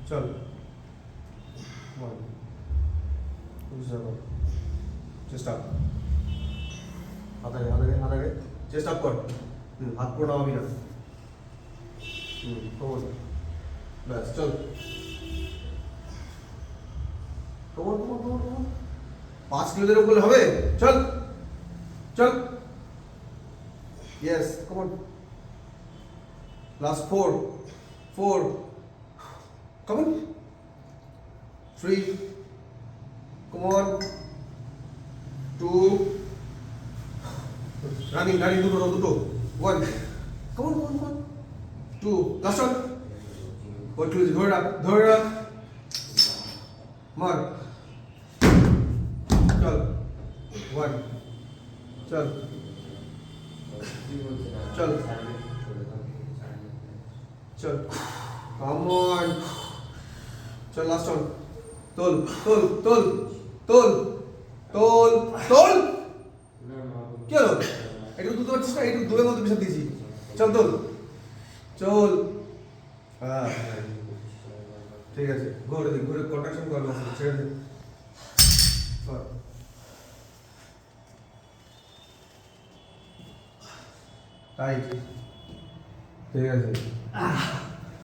চল 1 2 7 চেষ্টা হাত আগে চেষ্টা কর হাত পুরো নামাবি না কমন ব্যাস চল কমন 5 কিলো দিলে বলে হবে চল চল yes common last 4 common 3 common 2 running দুটো 1 কমন 2 লাস্ট ওয়ান ওই ক্লুজ ধরে রাখ মার চল 1 চল চল চল কমন চল লাস্ট ওয়ান তোল কি হলো একটু দুধ পাচ্ছিস না একটু দূরের মধ্যে বিষয় দিয়েছি চল চল হ্যাঁ ঠিক আছে ঘুরে কন্ট্রাকশন করবো ছেড়ে দে টাইট ঠিক আছে